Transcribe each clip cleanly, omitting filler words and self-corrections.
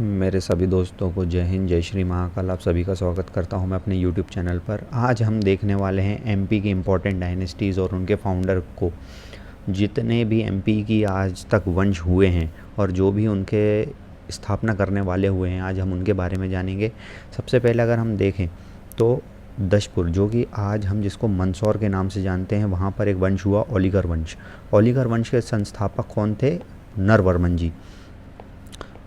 मेरे सभी दोस्तों को जय हिंद, जय श्री महाकाल। आप सभी का स्वागत करता हूं मैं अपने यूट्यूब चैनल पर। आज हम देखने वाले हैं एमपी की इम्पोर्टेंट डायनेस्टीज़ और उनके फाउंडर को। जितने भी एमपी की आज तक वंश हुए हैं और जो भी उनके स्थापना करने वाले हुए हैं, आज हम उनके बारे में जानेंगे। सबसे पहले अगर हम देखें तो दशपुर, जो कि आज हम जिसको मंदसौर के नाम से जानते हैं, वहाँ पर एक वंश हुआ ओलिगर वंश। ओलिगर वंश के संस्थापक कौन थे? नरवर्मन जी।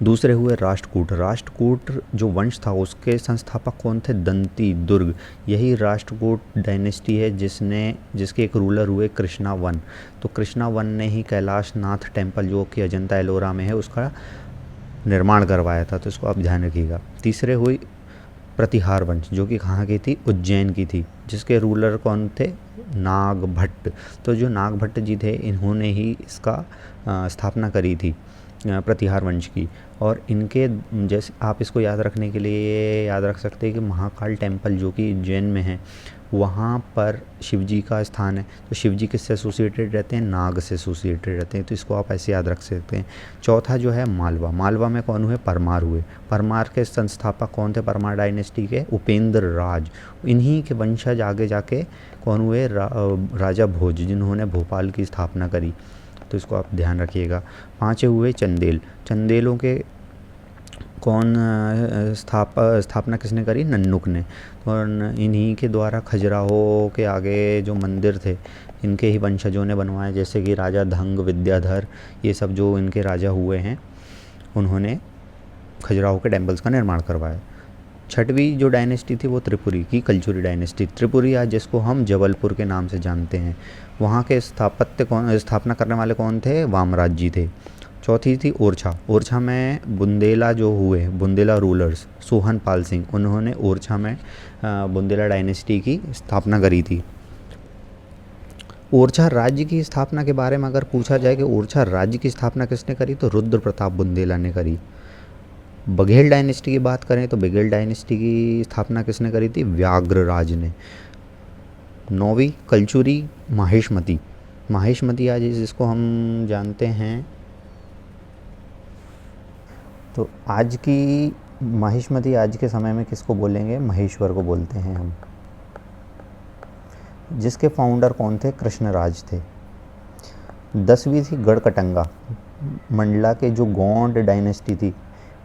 दूसरे हुए राष्ट्रकूट। राष्ट्रकूट जो वंश था उसके संस्थापक कौन थे? दंती दुर्ग। यही राष्ट्रकूट डायनेस्टी है जिसके एक रूलर हुए कृष्णा वन। तो कृष्णा वन ने ही कैलाश नाथ टेम्पल, जो कि अजंता एलोरा में है, उसका निर्माण करवाया था। तो इसको आप ध्यान रखिएगा। तीसरे हुई प्रतिहार वंश, जो कि कहाँ की थी? उज्जैन की थी। जिसके रूलर कौन थे? नागभट्ट। तो जो नागभट्ट जी थे, इन्होंने ही इसका स्थापना करी थी, प्रतिहार वंश की। और इनके जैसे आप इसको याद रखने के लिए याद रख सकते हैं कि महाकाल टेम्पल, जो कि उज्जैन में है, वहाँ पर शिवजी का स्थान है। तो शिवजी किससे एसोसिएटेड रहते हैं? नाग से एसोसिएटेड रहते हैं। तो इसको आप ऐसे याद रख सकते हैं। चौथा जो है मालवा। मालवा में कौन हुए? परमार हुए। परमार के संस्थापक कौन थे? परमार डायनेस्टी के उपेंद्र राज। इन्हीं के वंशज आगे जाके कौन हुए? राजा भोज, जिन्होंने भोपाल की स्थापना करी। तो इसको आप ध्यान रखिएगा। पाँचवें हुए चंदेल। चंदेलों के कौन स्थापना किसने करी? नन्नुक ने। और इन्हीं के द्वारा खजुराहो के आगे जो मंदिर थे, इनके ही वंशजों ने बनवाए, जैसे कि राजा धंग, विद्याधर, ये सब जो इनके राजा हुए हैं, उन्होंने खजुराहो के टेम्पल्स का निर्माण करवाया। छठवीं जो डायनेस्टी थी वो त्रिपुरी की कलचुरी डायनेस्टी। त्रिपुरी आज जिसको हम जबलपुर के नाम से जानते हैं, वहाँ के स्थापना करने वाले कौन थे? वामराज जी थे। चौथी थी ओरछा। ओरछा में बुंदेला जो हुए, बुंदेला रूलर्स, सोहन पाल सिंह, उन्होंने ओरछा में बुंदेला डायनेस्टी की स्थापना करी थी। ओरछा राज्य की स्थापना के बारे में अगर पूछा जाए कि ओरछा राज्य की स्थापना किसने करी, तो रुद्र प्रताप बुंदेला ने करी। बघेल डायनेस्टी की बात करें तो बघेल डायनेस्टी की स्थापना किसने करी थी? व्याघ्रराज ने। नौवीं कलचुरी माहेशमती। माहेशमती आज जिसको हम जानते हैं, तो आज की माहिष्मती आज के समय में किसको बोलेंगे? महेश्वर को बोलते हैं हम। जिसके फाउंडर कौन थे? कृष्णराज थे। 10वीं थी गढ़कटंगा। मंडला के जो गोंड डायनेस्टी थी,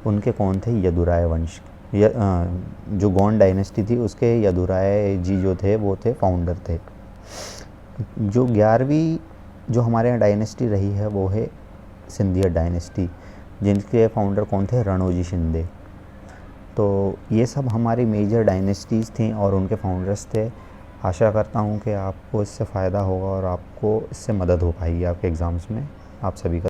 उनके कौन थे? यदुराय वंश। जो गोंड डायनेस्टी थी उसके यदुराय जी जो थे, वो थे फाउंडर थे। जो 11वीं जो हमारे यहाँ डायनेस्टी रही है, वो है सिंधिया डायनेस्टी, जिनके फाउंडर कौन थे? रणोजी शिंदे। तो ये सब हमारी मेजर डायनेस्टीज़ थी और उनके फाउंडर्स थे। आशा करता हूँ कि आपको इससे फ़ायदा होगा और आपको इससे मदद हो पाएगी आपके एग्ज़ाम्स में। आप सभी का